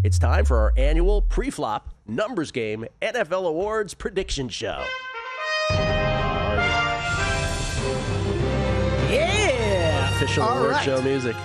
It's time for our annual pre-flop numbers game NFL Awards prediction show. Yeah! Official All award right. show music.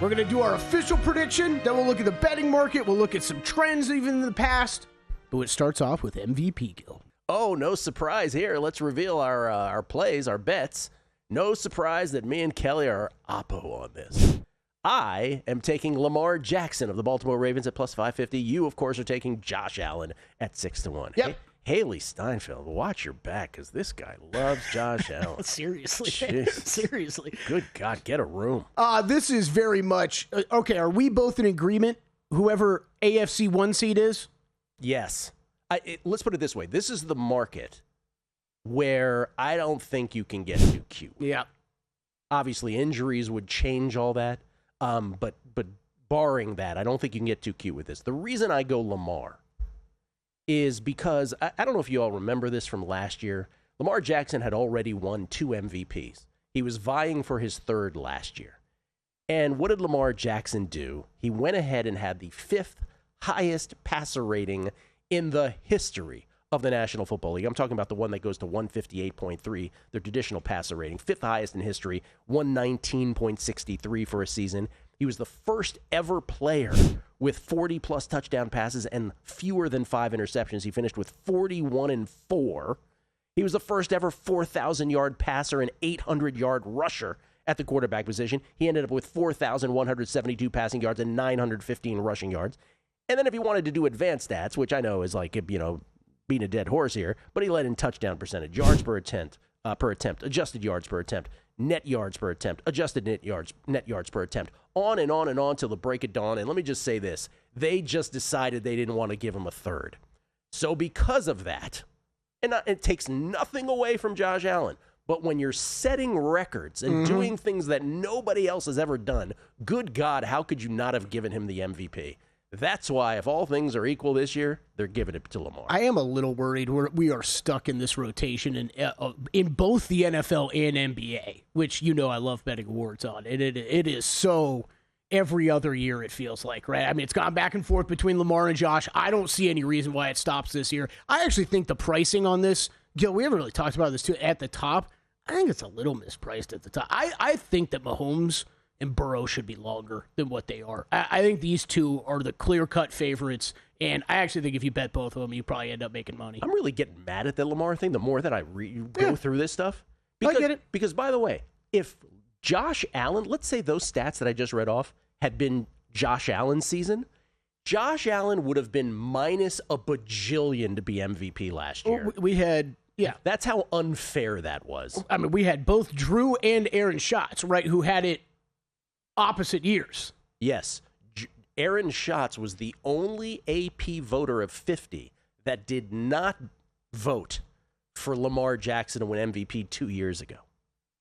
We're going to do our official prediction. Then we'll look at the betting market. We'll look at some trends even in the past. But it starts off with MVP, Gill. Oh, no surprise here. Let's reveal our plays, our bets. No surprise that me and Kelly are oppo on this. I am taking Lamar Jackson of the Baltimore Ravens at plus 550. You, of course, are taking Josh Allen at 6-1. Yep. Haley Steinfeld, watch your back because this guy loves Josh Allen. Seriously. Jeez. Seriously. Good God, get a room. This is very much... okay, are we both in agreement? Whoever AFC 1 seed is? Yes. Let's put it this way. This is the market where I don't think you can get too cute. Yeah. Obviously, injuries would change all that. But barring that, I don't think you can get too cute with this. The reason I go Lamar is because, I don't know if you all remember this from last year, Lamar Jackson had already won 2 MVPs. He was vying for his 3rd last year. And what did Lamar Jackson do? He went ahead and had the 5th highest passer rating in the history of the National Football League. I'm talking about the one that goes to 158.3, their traditional passer rating, 5th highest in history, 119.63 for a season. He was the first ever player with 40-plus touchdown passes and fewer than 5 interceptions. He finished with 41-4. He was the first ever 4,000-yard passer and 800-yard rusher at the quarterback position. He ended up with 4,172 passing yards and 915 rushing yards. And then if you wanted to do advanced stats, which I know is like, being a dead horse here, but he led in touchdown percentage, yards per attempt, adjusted yards per attempt, net yards per attempt, adjusted net yards per attempt, on and on and on till the break of dawn. And let me just say this, they just decided they didn't want to give him a 3rd. So because of that, and it takes nothing away from Josh Allen, but when you're setting records and doing things that nobody else has ever done, good God, how could you not have given him the MVP? That's why, if all things are equal this year, they're giving it to Lamar. I am a little worried we are stuck in this rotation in both the NFL and NBA, which I love betting awards on. It is so every other year it feels like, right? I mean, it's gone back and forth between Lamar and Josh. I don't see any reason why it stops this year. I actually think the pricing on this, Gil, we haven't really talked about this too, at the top, I think it's a little mispriced at the top. I think that Mahomes and Burrow should be longer than what they are. I think these two are the clear-cut favorites, and I actually think if you bet both of them, you probably end up making money. I'm really getting mad at the Lamar thing the more that I go through this stuff. I get it. Because, by the way, if Josh Allen, let's say those stats that I just read off had been Josh Allen's season, Josh Allen would have been minus a bajillion to be MVP last year. We had... Yeah. That's how unfair that was. I mean, we had both Drew and Aaron Schatz, right, who had it opposite years. Yes. Aaron Schatz was the only AP voter of 50 that did not vote for Lamar Jackson to win MVP 2 years ago.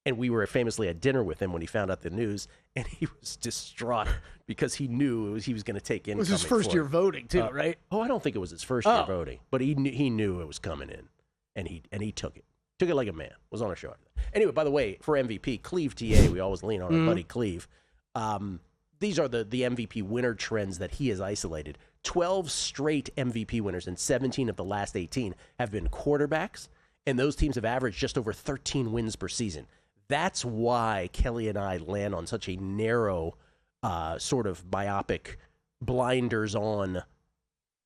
And we were famously at dinner with him when he found out the news, and he was distraught because he knew he was going to take incoming. It was his first year voting, too, right? Oh, I don't think it was his first year voting, but he knew it was coming in, and he took it. Took it like a man. Was on a show. Anyway, by the way, for MVP, Cleve TA, we always lean on our buddy Cleve. These are the MVP winner trends that he has isolated. 12 straight MVP winners and 17 of the last 18 have been quarterbacks, and those teams have averaged just over 13 wins per season. That's why Kelly and I land on such a narrow, sort of myopic, blinders on,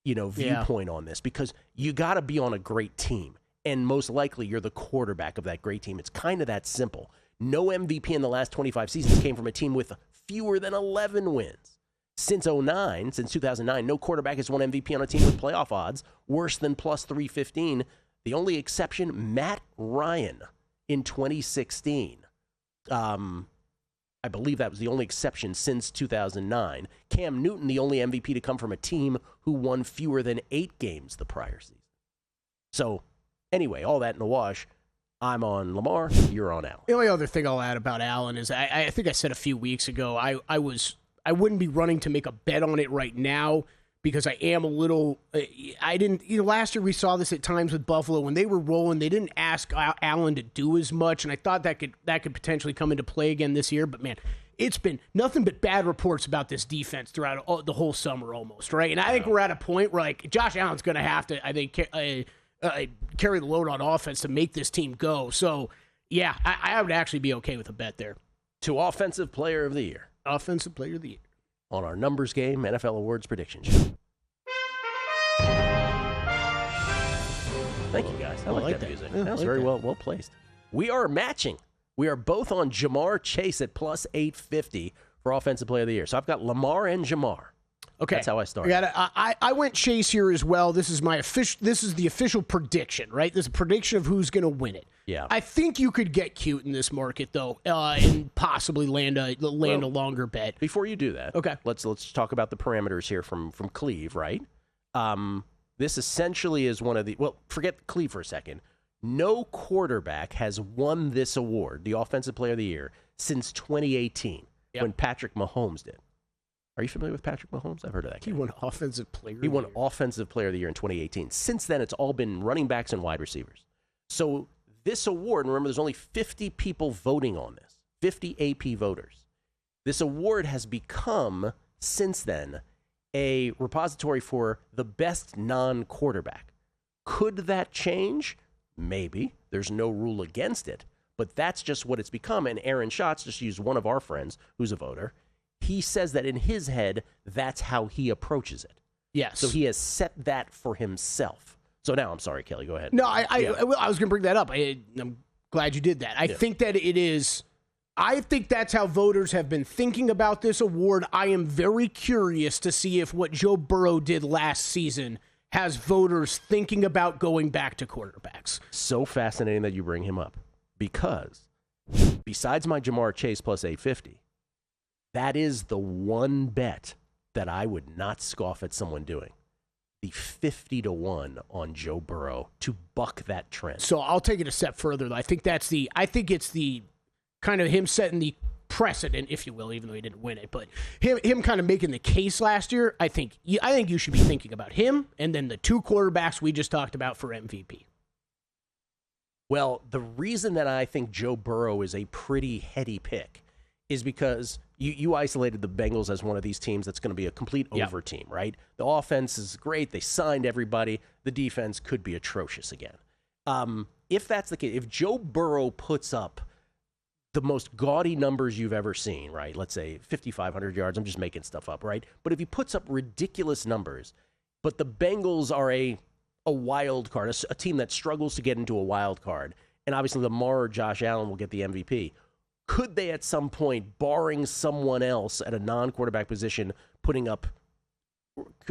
viewpoint on this, because you got to be on a great team, and most likely you're the quarterback of that great team. It's kind of that simple. No MVP in the last 25 seasons came from a team with fewer than 11 wins. Since 2009, no quarterback has won MVP on a team with playoff odds worse than plus 315. The only exception, Matt Ryan in 2016. I believe that was the only exception since 2009. Cam Newton, the only MVP to come from a team who won fewer than 8 games the prior season. So, anyway, all that in the wash. I'm on Lamar, you're on Allen. The only other thing I'll add about Allen is I think I said a few weeks ago I wouldn't be running to make a bet on it right now because I am a little last year we saw this at times with Buffalo when they were rolling, they didn't ask Allen to do as much, and I thought that could potentially come into play again this year, but man, it's been nothing but bad reports about this defense throughout the whole summer almost, right? And I think we're at a point where, like, Josh Allen's going to have to, I think, carry the load on offense to make this team go. So, yeah, I would actually be okay with a bet there. To Offensive Player of the Year. Offensive Player of the Year. On our Numbers Game NFL Awards prediction show. Thank you, guys. I like that music. Yeah, that was very well placed. We are matching. We are both on Jamar Chase at plus 850 for Offensive Player of the Year. So I've got Lamar and Jamar. Okay, that's how I started. I went Chase here as well. This is the official prediction, right? This is a prediction of who's going to win it. Yeah. I think you could get cute in this market though, and possibly land a longer bet. Before you do that, okay, let's talk about the parameters here from Cleve, right? This essentially is one of the forget Cleve for a second. No quarterback has won this award, the Offensive Player of the Year, since 2018 when Patrick Mahomes did. Are you familiar with Patrick Mahomes? I've heard of that guy. He won Offensive Player of the Year. He won Offensive Player of the Year in 2018. Since then, it's all been running backs and wide receivers. So this award, and remember, there's only 50 people voting on this, 50 AP voters. This award has become, since then, a repository for the best non-quarterback. Could that change? Maybe. There's no rule against it. But that's just what it's become. And Aaron Schatz, just used one of our friends who's a voter, he says that in his head, that's how he approaches it. Yes. So he has set that for himself. So now, I'm sorry, Kelly, go ahead. No, I was going to bring that up. I'm glad you did that. I think that it is, I think that's how voters have been thinking about this award. I am very curious to see if what Joe Burrow did last season has voters thinking about going back to quarterbacks. So fascinating that you bring him up, because besides my Jamar Chase plus 850, that is the one bet that I would not scoff at someone doing. The 50-1 on Joe Burrow to buck that trend. So I'll take it a step further, though. I think it's the kind of him setting the precedent, if you will, even though he didn't win it, but him kind of making the case last year. I think you should be thinking about him and then the two quarterbacks we just talked about for MVP. Well, the reason that I think Joe Burrow is a pretty heady pick is because you isolated the Bengals as one of these teams that's going to be a complete over team, right? The offense is great. They signed everybody. The defense could be atrocious again. If that's the case, if Joe Burrow puts up the most gaudy numbers you've ever seen, right? Let's say 5,500 yards. I'm just making stuff up, right? But if he puts up ridiculous numbers, but the Bengals are a wild card, a team that struggles to get into a wild card, and obviously Lamar or Josh Allen will get the MVP, could they at some point, barring someone else at a non-quarterback position, putting up,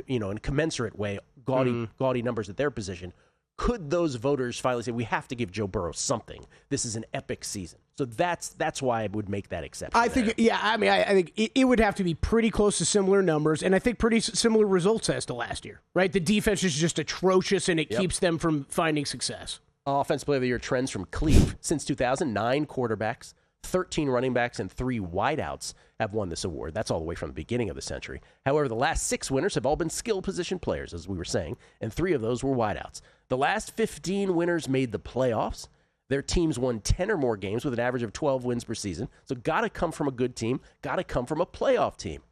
in a commensurate way, gaudy numbers at their position, could those voters finally say, we have to give Joe Burrow something? This is an epic season. So that's why I would make that exception. I think, I think it would have to be pretty close to similar numbers, and I think pretty similar results as to last year, right? The defense is just atrocious, and it keeps them from finding success. Offensive Player of the Year trends from Cleve. Since 2009 quarterbacks, 13 running backs, and 3 wideouts have won this award. That's all the way from the beginning of the century. However, the last 6 winners have all been skill position players, as we were saying, and 3 of those were wideouts. The last 15 winners made the playoffs. Their teams won 10 or more games with an average of 12 wins per season. So got to come from a good team, got to come from a playoff team.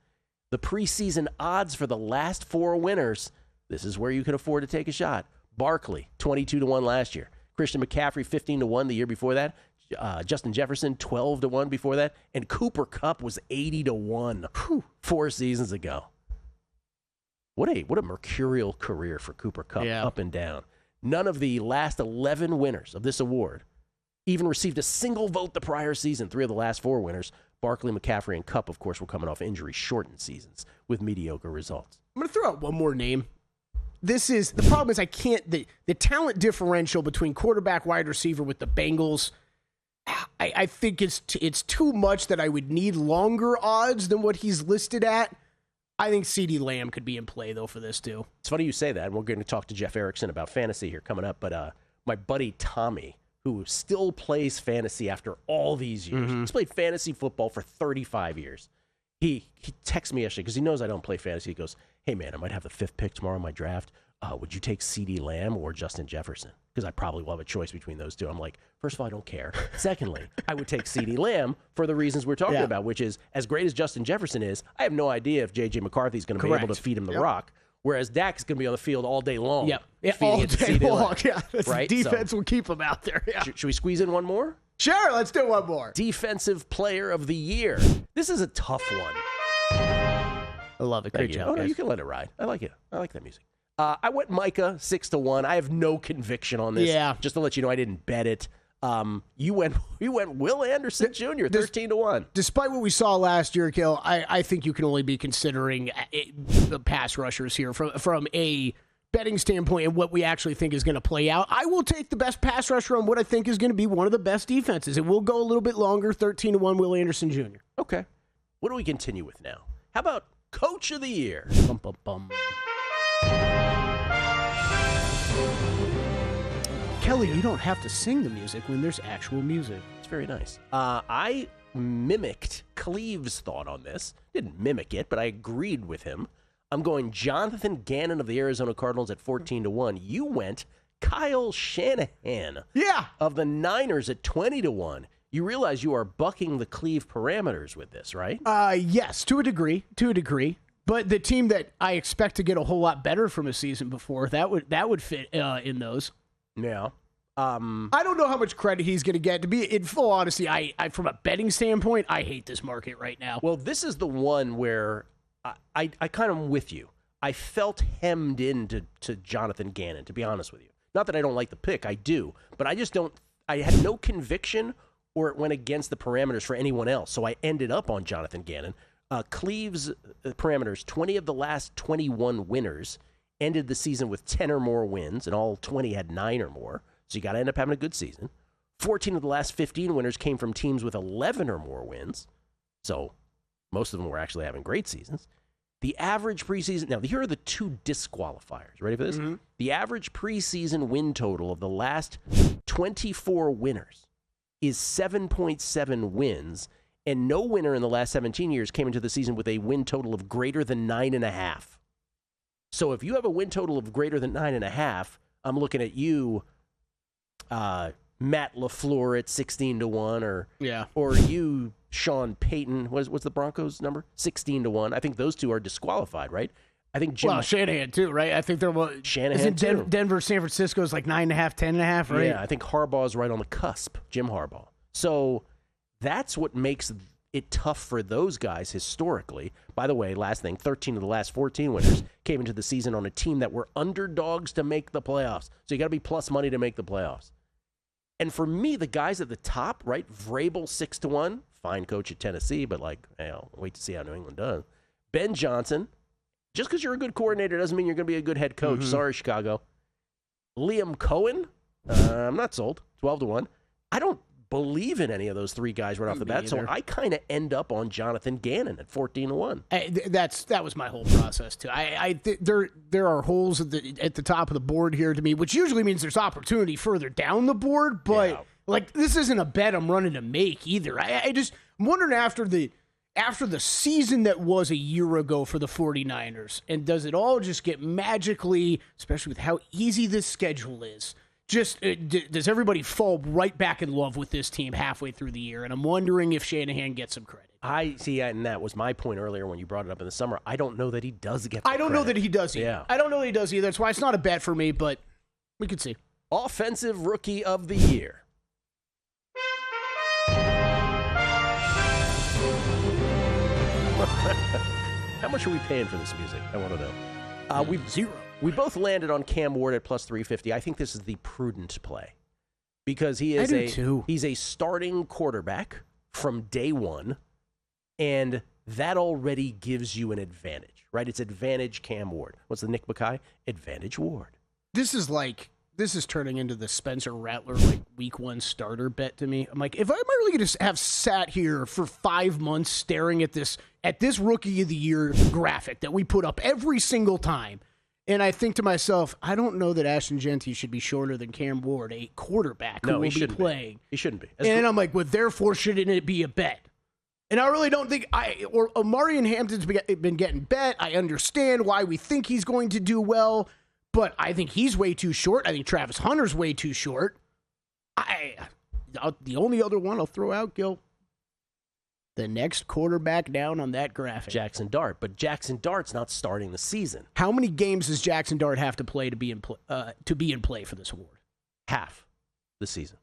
The preseason odds for the last 4 winners, this is where you can afford to take a shot. Barkley, 22-1 last year. Christian McCaffrey, 15-1 the year before that. Justin Jefferson, 12-1 before that. And Cooper Kupp was 80-1 4 seasons ago. What a mercurial career for Cooper Kupp, up and down. None of the last 11 winners of this award even received a single vote the prior season. 3 of the last 4 winners, Barkley, McCaffrey, and Kupp, of course, were coming off injury-shortened seasons with mediocre results. I'm going to throw out one more name. The problem is I can't, the talent differential between quarterback, wide receiver with the Bengals, I think it's too much that I would need longer odds than what he's listed at. I think CeeDee Lamb could be in play, though, for this, too. It's funny you say that. We're going to talk to Jeff Erickson about fantasy here coming up. But my buddy Tommy, who still plays fantasy after all these years, he's played fantasy football for 35 years. He texts me yesterday because he knows I don't play fantasy. He goes, hey, man, I might have the 5th pick tomorrow in my draft. Would you take CeeDee Lamb or Justin Jefferson? Because I probably will have a choice between those two. I'm like, first of all, I don't care. Secondly, I would take CeeDee Lamb for the reasons we're talking about, which is as great as Justin Jefferson is, I have no idea if J.J. McCarthy's going to be able to feed him the rock, whereas Dak is going to be on the field all day long. All day long. Yeah, right? Defense will keep him out there. Yeah. Should we squeeze in one more? Sure, let's do one more. Defensive Player of the Year. This is a tough one. I love it. Great job, Oh, no, guys. you can let it ride. I like it. I like that music. I went Micah 6-1. I have no conviction on this. Yeah. Just to let you know, I didn't bet it. You went Will Anderson Jr. 13-1. Despite what we saw last year, Gill, I think you can only be considering the pass rushers here from a betting standpoint and what we actually think is going to play out. I will take the best pass rusher on what I think is going to be one of the best defenses. It will go a little bit longer. 13-1, Will Anderson Jr. Okay. What do we continue with now? How about Coach of the Year? Bum, bum, bum. Kelly, you don't have to sing the music when there's actual music. It's very nice. I mimicked Cleve's thought on this. Didn't mimic it, but I agreed with him. I'm going Jonathan Gannon of the Arizona Cardinals at 14-1. You went Kyle Shanahan of the Niners at 20-1. You realize you are bucking the Cleve parameters with this, right? Yes, to a degree. But the team that I expect to get a whole lot better from a season before, that would fit in those. Yeah. I don't know how much credit he's going to get. To be in full honesty, I from a betting standpoint, I hate this market right now. Well, this is the one where I kind of am with you. I felt hemmed into Jonathan Gannon, to be honest with you. Not that I don't like the pick, I do, but I just don't. I had no conviction, or it went against the parameters for anyone else. So I ended up on Jonathan Gannon. Cleve's parameters: 20 of the last 21 winners ended the season with 10 or more wins, and all 20 had 9 or more. So you got to end up having a good season. 14 of the last 15 winners came from teams with 11 or more wins. So most of them were actually having great seasons. The average preseason, now here are the 2 disqualifiers. Ready for this? Mm-hmm. The average preseason win total of the last 24 winners is 7.7 wins, and no winner in the last 17 years came into the season with a win total of greater than 9.5. So if you have a win total of greater than 9.5, I'm looking at you, Matt LaFleur at 16-1, or you, Sean Payton. What's the Broncos number? 16-1. I think those 2 are disqualified, right? I think Shanahan too, right? I think Shanahan too. Denver, San Francisco is like 9.5, 10.5, right? Yeah, I think Harbaugh's right on the cusp. Jim Harbaugh. So that's what makes it tough for those guys historically. By the way, last thing, 13 of the last 14 winners came into the season on a team that were underdogs to make the playoffs. So you got to be plus money to make the playoffs. And for me, the guys at the top, right? Vrabel 6-1, fine coach at Tennessee, but I'll wait to see how New England does. Ben Johnson, just because you're a good coordinator doesn't mean you're going to be a good head coach. Mm-hmm. Sorry, Chicago. Liam Cohen, I'm not sold, 12-1. I don't believe in any of those 3 guys right off the bat, either. so I kind of end up on Jonathan Gannon at 14-1. That was my whole process too. There are holes at the top of the board here to me, which usually means there's opportunity further down the board, but this isn't a bet I'm running to make either. I'm wondering after the season that was a year ago for the 49ers, and does it all just get magically, especially with how easy this schedule is, does everybody fall right back in love with this team halfway through the year? And I'm wondering if Shanahan gets some credit. I see, and that was my point earlier when you brought it up in the summer. I don't know that he does get the I don't know that he does either. Yeah. I don't know that he does either. That's why it's not a bet for me, but we could see. Offensive Rookie of the Year. How much are we paying for this music? I want to know. Zero. We both landed on Cam Ward at plus 350. I think this is the prudent play because he's a starting quarterback from day one, and that already gives you an advantage, right? It's advantage Cam Ward. What's the Nick Mackay? Advantage Ward. This is turning into the Spencer Rattler week 1 starter bet to me. I'm like, if I'm really going to have sat here for 5 months staring at this Rookie of the Year graphic that we put up every single time, and I think to myself, I don't know that Ashton Genty should be shorter than Cam Ward, a quarterback who will be playing. He shouldn't be. And I'm like, well, therefore, shouldn't it be a bet? And I really don't think Omarion Hampton's been getting bet. I understand why we think he's going to do well, but I think he's way too short. I think Travis Hunter's way too short. The only other one I'll throw out, Gil, the next quarterback down on that graphic. Jackson Dart. But Jackson Dart's not starting the season. How many games does Jackson Dart have to play to be in play for this award? Half the season.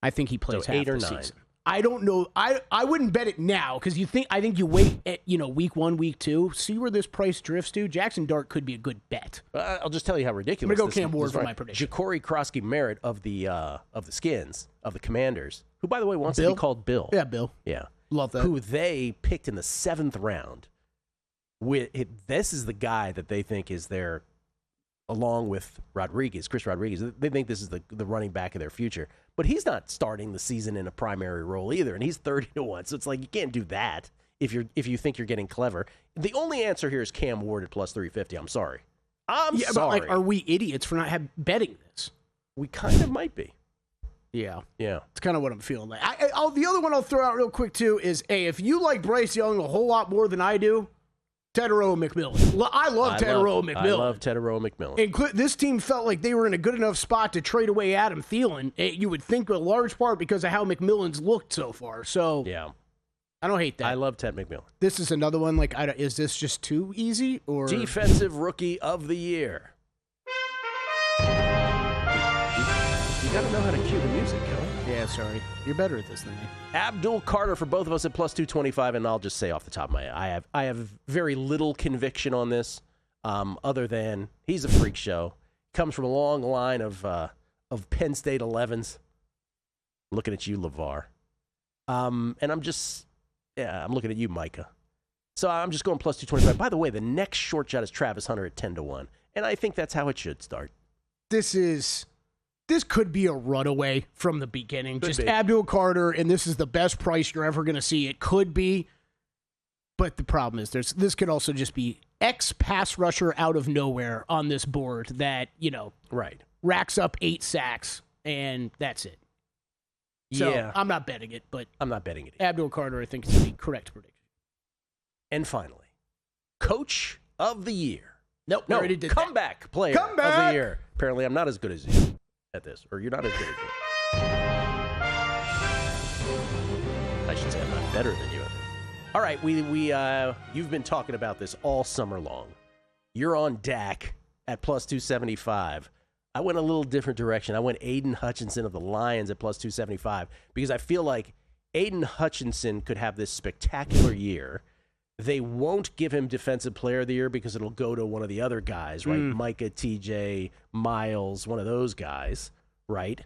I think he plays so half 8 or the 9. season. I don't know. I wouldn't bet it now because I think you wait at, week 1, week 2, see where this price drifts to. Jackson Dart could be a good bet. I'll just tell you how ridiculous. I'm gonna go Cam Ward for my prediction. Ja'Cory Krosky Merritt of the Skins of the Commanders, who by the way wants to be called Bill. Yeah, Bill. Yeah, love that. Who they picked in the 7th round. This is the guy that they think is their, along with Chris Rodriguez. They think this is the running back of their future. But he's not starting the season in a primary role either, and he's 30-1. So it's like you can't do that if you think you're getting clever. The only answer here is Cam Ward at plus 350. I'm sorry. I'm sorry. But are we idiots for not betting this? We kind of might be. Yeah. Yeah. It's kind of what I'm feeling like. The other one I'll throw out real quick too is, if you like Bryce Young a whole lot more than I do, Tetairoa McMillan. I love Tetairoa McMillan. I love Tetairoa McMillan. And this team felt like they were in a good enough spot to trade away Adam Thielen. You would think a large part because of how McMillan's looked so far. So yeah, I don't hate that. I love Ted McMillan. This is another one. Is this just too easy or defensive rookie of the year? You got to know how to cue the music, Kelly. Yeah, sorry. You're better at this than me. Abdul Carter for both of us at plus 225, and I'll just say off the top of my head, I have very little conviction on this, other than he's a freak show. Comes from a long line of Penn State 11s. Looking at you, LeVar. And I'm looking at you, Micah. So I'm just going plus 225. By the way, the next short shot is Travis Hunter at 10-1, and I think that's how it should start. This could be a runaway from the beginning. Could just be. Abdul Carter, and this is the best price you're ever going to see. It could be, but the problem is this could also just be X pass rusher out of nowhere on this board that, right, racks up 8 sacks, and that's it. So yeah. I'm not betting it, but I'm not betting it either. Abdul Carter, I think, is the correct prediction. And finally, Coach of the Year. Nope, no, already did comeback player of the year. Apparently, I'm not as good as you at this, or you're not as good as me. I should say I'm not better than you at this. All right, you've been talking about this all summer long. You're on Dak at plus 275. I went a little different direction. I went Aidan Hutchinson of the Lions at plus 275 because I feel like Aidan Hutchinson could have this spectacular year. They won't give him Defensive Player of the Year because it'll go to one of the other guys, right? Micah, TJ, Miles, one of those guys, right?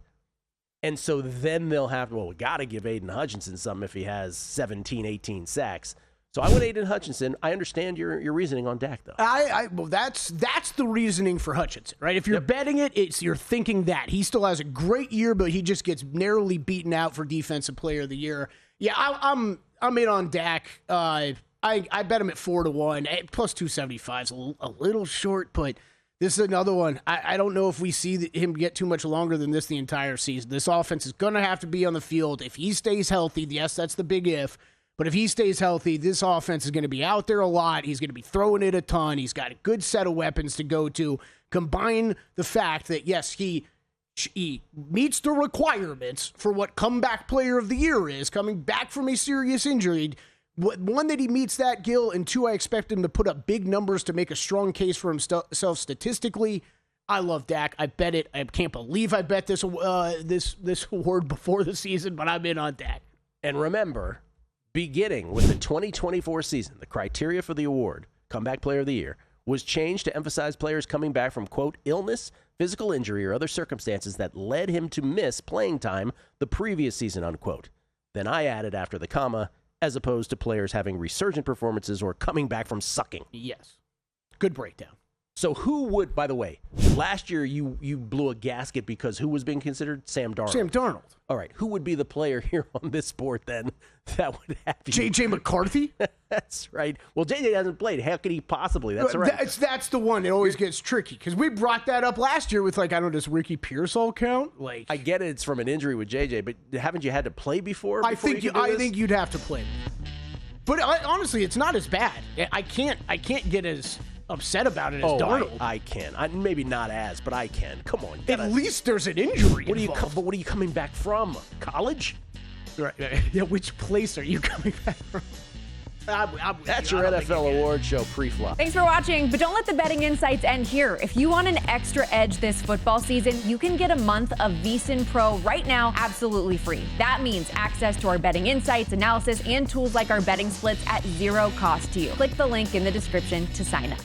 And so then they'll have, we got to give Aidan Hutchinson something if he has 17, 18 sacks. So I went Aidan Hutchinson. I understand your reasoning on Dak, though. Well, that's the reasoning for Hutchinson, right? If you're betting it, you're thinking that. He still has a great year, but he just gets narrowly beaten out for Defensive Player of the Year. Yeah, I'm in on Dak. I bet him at 4-1. Plus 275 is a little short, but this is another one. I don't know if we see him get too much longer than this the entire season. This offense is going to have to be on the field. If he stays healthy, yes, that's the big if, but if he stays healthy, this offense is going to be out there a lot. He's going to be throwing it a ton. He's got a good set of weapons to go to. Combine the fact that, yes, he meets the requirements for what comeback player of the year is, coming back from a serious injury. One, that he meets that, Gill, and 2, I expect him to put up big numbers to make a strong case for himself statistically. I love Dak. I bet it. I can't believe I bet this award before the season, but I'm in on Dak. And remember, beginning with the 2024 season, the criteria for the award, Comeback Player of the Year, was changed to emphasize players coming back from, quote, illness, physical injury, or other circumstances that led him to miss playing time the previous season, unquote. Then I added after the comma, as opposed to players having resurgent performances or coming back from sucking. Yes. Good breakdown. So who would, by the way, last year you blew a gasket because who was being considered? Sam Darnold. Sam Darnold. All right. Who would be the player here on this board then that would have you? J.J. McCarthy? That's right. Well, J.J. hasn't played. How could he possibly? That's right. That's the one that always gets tricky because we brought that up last year with, does Ricky Pierce all count? I get it. It's from an injury with J.J., but haven't you had to play before? I think you'd have to play. But honestly, it's not as bad. I can't get as upset about it as Darnold. I can. Maybe not as, but I can. Come on. At least there's an injury. What are you coming back from? College? Right. Yeah. Which place are you coming back from? That's your NFL award show pre-flop. Thanks for watching, but don't let the betting insights end here. If you want an extra edge this football season, you can get a month of VSiN Pro right now absolutely free. That means access to our betting insights, analysis, and tools like our betting splits at zero cost to you. Click the link in the description to sign up.